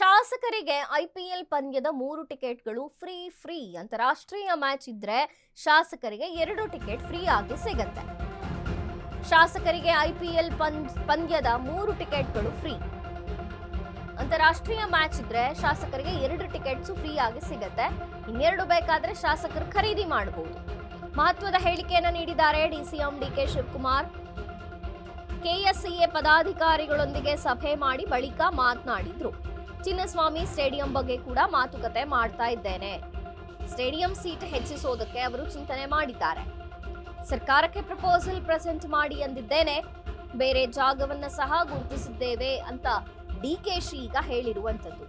ಶಾಸಕರಿಗೆ ಐಪಿಎಲ್ ಪಂದ್ಯದ 3 ಟಿಕೆಟ್ಗಳು ಫ್ರೀ ಅಂತಾರಾಷ್ಟ್ರೀಯ ಮ್ಯಾಚ್ ಇದ್ರೆ ಶಾಸಕರಿಗೆ 2 ಟಿಕೆಟ್ ಫ್ರೀ ಆಗಿ ಸಿಗುತ್ತೆ. ಶಾಸಕರಿಗೆ ಐಪಿಎಲ್ ಪಂದ್ಯದ 3 ಟಿಕೆಟ್ಗಳು ಫ್ರೀ. ಅಂತಾರಾಷ್ಟ್ರೀಯ ಮ್ಯಾಚ್ ಇದ್ರೆ ಶಾಸಕರಿಗೆ 2 ಟಿಕೆಟ್ಸ್ ಫ್ರೀ ಆಗಿ ಸಿಗುತ್ತೆ. ಇನ್ನೆರಡು ಬೇಕಾದ್ರೆ ಶಾಸಕರು ಖರೀದಿ ಮಾಡಬಹುದು. ಮಹತ್ವದ ಹೇಳಿಕೆಯನ್ನು ನೀಡಿದ್ದಾರೆ ಡಿಸಿಎಂ ಡಿಕೆ ಶಿವಕುಮಾರ್. ಕೆಎಸ್ಸಿಎ ಪದಾಧಿಕಾರಿಗಳೊಂದಿಗೆ ಸಭೆ ಮಾಡಿ ಬಳಿಕ ಮಾತನಾಡಿದ್ರು. ಚಿನ್ನಸ್ವಾಮಿ ಸ್ಟೇಡಿಯಂ ಬಗ್ಗೆ ಕೂಡ ಮಾತುಕತೆ ಮಾಡ್ತಾ ಇದ್ದೇನೆ. ಸ್ಟೇಡಿಯಂ ಸೀಟ್ ಹೆಚ್ಚಿಸೋದಕ್ಕೆ ಅವರು ಚಿಂತನೆ ಮಾಡಿದ್ದಾರೆ. ಸರ್ಕಾರಕ್ಕೆ ಪ್ರಪೋಸಲ್ ಪ್ರೆಸೆಂಟ್ ಮಾಡಿ ಎಂದಿದ್ದೇನೆ. ಬೇರೆ ಜಾಗವನ್ನ ಸಹ ಗುರುತಿಸಿದ್ದೇವೆ ಅಂತ ಡಿಕೆಶಿ ಈಗ ಹೇಳಿರುವಂತದ್ದು.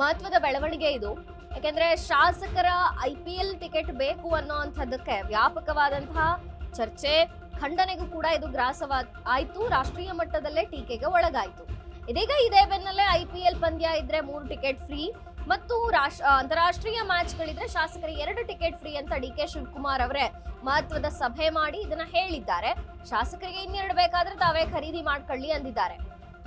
ಮಹತ್ವದ ಬೆಳವಣಿಗೆ ಇದು. ಯಾಕೆಂದ್ರೆ ಶಾಸಕರ ಐಪಿಎಲ್ ಟಿಕೆಟ್ ಬೇಕು ಅನ್ನೋಂಥದ್ದಕ್ಕೆ ವ್ಯಾಪಕವಾದಂತಹ ಚರ್ಚೆ, ಖಂಡನೆಗೂ ಕೂಡ ಇದು ಆಯ್ತು. ರಾಷ್ಟ್ರೀಯ ಮಟ್ಟದಲ್ಲೇ ಟೀಕೆಗೆ ಒಳಗಾಯಿತು. ಇದೀಗ ಇದೇ ಬೆನ್ನಲ್ಲೇ ಐಪಿಎಲ್ ಪಂದ್ಯ ಇದ್ರೆ 3 ಟಿಕೆಟ್ ಫ್ರೀ ಮತ್ತು ಅಂತಾರಾಷ್ಟ್ರೀಯ ಮ್ಯಾಚ್ಗಳಿದ್ರೆ ಶಾಸಕರಿಗೆ 2 ಟಿಕೆಟ್ ಫ್ರೀ ಅಂತ ಡಿಕೆ ಶಿವಕುಮಾರ್ ಅವರೇ ಮಹತ್ವದ ಸಭೆ ಮಾಡಿ ಇದನ್ನ ಹೇಳಿದ್ದಾರೆ. ಶಾಸಕರಿಗೆ ಇನ್ನೆರಡು ಬೇಕಾದ್ರೆ ತಾವೇ ಖರೀದಿ ಮಾಡ್ಕೊಳ್ಳಿ ಅಂದಿದ್ದಾರೆ.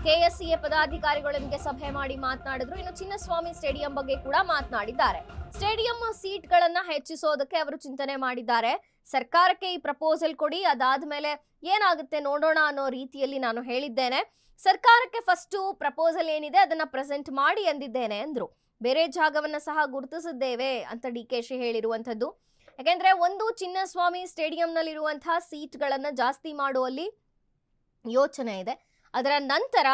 ಕೆಎಸ್ಸಿಎ ಪದಾಧಿಕಾರಿಗಳೊಂದಿಗೆ ಸಭೆ ಮಾಡಿ ಮಾತನಾಡಿದ್ರು. ಇನ್ನು ಚಿನ್ನಸ್ವಾಮಿ ಸ್ಟೇಡಿಯಂ ಬಗ್ಗೆ ಕೂಡ ಮಾತನಾಡಿದ್ದಾರೆ. ಸ್ಟೇಡಿಯಂ ಸೀಟ್ಗಳನ್ನ ಹೆಚ್ಚಿಸೋದಕ್ಕೆ ಅವರು ಚಿಂತನೆ ಮಾಡಿದ್ದಾರೆ. ಸರ್ಕಾರಕ್ಕೆ ಈ ಪ್ರಪೋಸಲ್ ಕೊಡಿ, ಅದಾದ್ಮೇಲೆ ಏನಾಗುತ್ತೆ ನೋಡೋಣ ಅನ್ನೋ ರೀತಿಯಲ್ಲಿ ನಾನು ಹೇಳಿದ್ದೇನೆ. ಸರ್ಕಾರಕ್ಕೆ ಫಸ್ಟ್ ಪ್ರಪೋಸಲ್ ಏನಿದೆ ಅದನ್ನ ಪ್ರೆಸೆಂಟ್ ಮಾಡಿ ಎಂದಿದ್ದೇನೆ ಅಂದ್ರು. ಬೇರೆ ಜಾಗವನ್ನ ಸಹ ಗುರುತಿಸಿದ್ದೇವೆ ಅಂತ ಡಿಕೆಶಿ ಹೇಳಿರುವಂತದ್ದು. ಯಾಕೆಂದ್ರೆ ಒಂದು ಚಿನ್ನಸ್ವಾಮಿ ಸ್ಟೇಡಿಯಂನಲ್ಲಿರುವಂತಹ ಸೀಟ್ಗಳನ್ನ ಜಾಸ್ತಿ ಮಾಡುವಲ್ಲಿ ಯೋಚನೆ ಇದೆ. ಅದರ ನಂತರ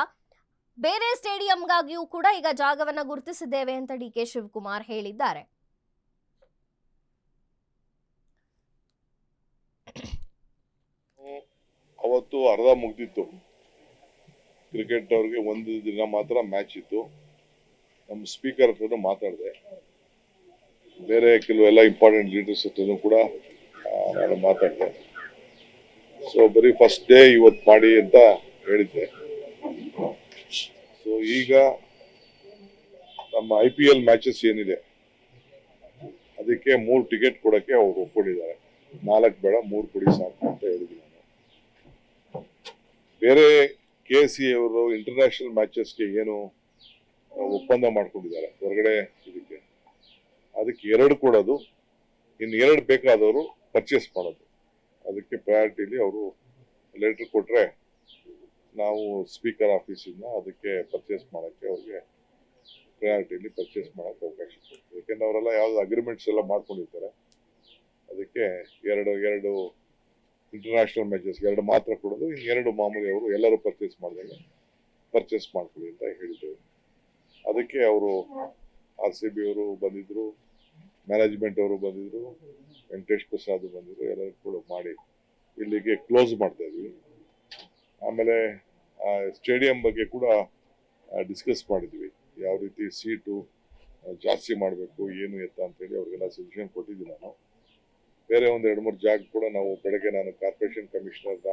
ಬೇರೆ ಸ್ಟೇಡಿಯಂಗಾಗಿಯೂ ಕೂಡ ಈಗ ಜಾಗವನ್ನ ಗುರುತಿಸಿದ್ದೇವೆ ಅಂತ ಡಿಕೆ ಶಿವಕುಮಾರ್ ಹೇಳಿದ್ದಾರೆ. ಅವತ್ತು ಅರ್ಧ ಮುಗ್ದಿತ್ತು. ಕ್ರಿಕೆಟ್ ಅವ್ರಿಗೆ ಒಂದು ದಿನ ಮಾತ್ರ ಮ್ಯಾಚ್ ಇತ್ತು. ನಮ್ಮ ಸ್ಪೀಕರ್ ಹತ್ರ ಮಾತಾಡಿದೆ. ಬೇರೆ ಕೆಲವೆಲ್ಲ ಇಂಪಾರ್ಟೆಂಟ್ ಲೀಡರ್ಸ್ ಹತ್ರನೂ ಕೂಡ ನಾನು ಮಾತಾಡಿದೆ. ಸೊ ಬರೀ ಫಸ್ಟ್ ಡೇ ಇವತ್ತು ಮಾಡಿ ಅಂತ ಹೇಳಿದ್ದೆ. ಸೊ ಈಗ ನಮ್ಮ IPL ಮ್ಯಾಚಸ್ ಏನಿದೆ ಅದಕ್ಕೆ 3 ಟಿಕೆಟ್ ಕೊಡಕ್ಕೆ ಅವ್ರು ಒಪ್ಕೊಂಡಿದ್ದಾರೆ. 4 ಬೇಡ 3 ಕೊಡಿ ಸಾಕು ಅಂತ ಹೇಳಿದ್ದೀನಿ ನಾನು. ಬೇರೆ KCA ಅವರು ಇಂಟರ್ನ್ಯಾಷನಲ್ ಮ್ಯಾಚಸ್ಗೆ ಏನು ಒಪ್ಪಂದ ಮಾಡ್ಕೊಂಡಿದ್ದಾರೆ ಹೊರಗಡೆ ಇದಕ್ಕೆ, ಅದಕ್ಕೆ 2 ಕೊಡೋದು, ಇನ್ನು 2 ಬೇಕಾದವರು ಪರ್ಚೇಸ್ ಮಾಡೋದು. ಅದಕ್ಕೆ ಪ್ರಯಾರಿಟಿಲಿ ಅವರು ಲೆಟರ್ ಕೊಟ್ರೆ ನಾವು ಸ್ಪೀಕರ್ ಆಫೀಸಿಂದ ಅದಕ್ಕೆ ಪರ್ಚೇಸ್ ಮಾಡೋಕ್ಕೆ ಅವ್ರಿಗೆ ಪ್ರಯಾರಿಟಿಲಿ ಪರ್ಚೇಸ್ ಮಾಡೋಕ್ಕೆ ಅವಕಾಶ ಕೊಡ್ತೀವಿ. ಯಾಕೆಂದ್ರೆ ಅವರೆಲ್ಲ ಯಾವ್ದು ಅಗ್ರಿಮೆಂಟ್ಸ್ ಎಲ್ಲ ಮಾಡ್ಕೊಂಡಿರ್ತಾರೆ. ಅದಕ್ಕೆ ಎರಡು ಇಂಟರ್ನ್ಯಾಷನಲ್ ಮ್ಯಾಚಸ್ 2 ಮಾತ್ರ ಕೊಡೋದು, ಇನ್ನು 2 ಮಾಮೂಲಿ ಅವರು ಎಲ್ಲರೂ ಪರ್ಚೇಸ್ ಮಾಡಿದಾಗ ಪರ್ಚೇಸ್ ಮಾಡ್ಕೊಳ್ಳಿ ಅಂತ ಹೇಳಿದ್ದೇವೆ. ಅದಕ್ಕೆ ಅವರು RCB ಅವರು ಬಂದಿದ್ರು, ಮ್ಯಾನೇಜ್ಮೆಂಟ್ ಅವರು ಬಂದಿದ್ರು, ವೆಂಕಟೇಶ್ ಪ್ರಸಾದ್ ಬಂದಿದ್ರು, ಎಲ್ಲರೂ ಕೂಡ ಮಾಡಿ ಇಲ್ಲಿಗೆ ಕ್ಲೋಸ್ ಮಾಡ್ತಾ ಇದ್ವಿ. ಆಮೇಲೆ ಸ್ಟೇಡಿಯಂ ಬಗ್ಗೆ ಕೂಡ ಡಿಸ್ಕಸ್ ಮಾಡಿದ್ವಿ. ಯಾವ ರೀತಿ ಸೀಟು ಜಾಸ್ತಿ ಮಾಡಬೇಕು ಏನು ಎತ್ತ ಅಂತೇಳಿ ಅವ್ರಿಗೆಲ್ಲ ಸಜೆಷನ್ ಕೊಟ್ಟಿದ್ದೀನಿ ನಾನು. ಬೇರೆ ಒಂದು 2-3 ಜಾಗ ಕೂಡ ನಾವು ಬೆಳಗ್ಗೆ ನಾನು ಕಾರ್ಪೊರೇಷನ್ ಕಮಿಷನರ್ನ,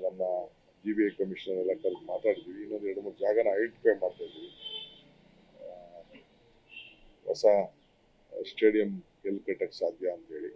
ನಮ್ಮ GBI ಕಮಿಷನರ್ ಎಲ್ಲ ಕರೆದು ಮಾತಾಡಿದ್ವಿ. ಇನ್ನೊಂದು 2-3 ಜಾಗನ ಐಡೆಂಟಿಫೈ ಮಾಡ್ತಾ ಇದ್ವಿ. ಹೊಸ ಸ್ಟೇಡಿಯಂ ಎಲ್ಲಿ ಕಟ್ಟಕ್ಕೆ ಸಾಧ್ಯ ಅಂತೇಳಿ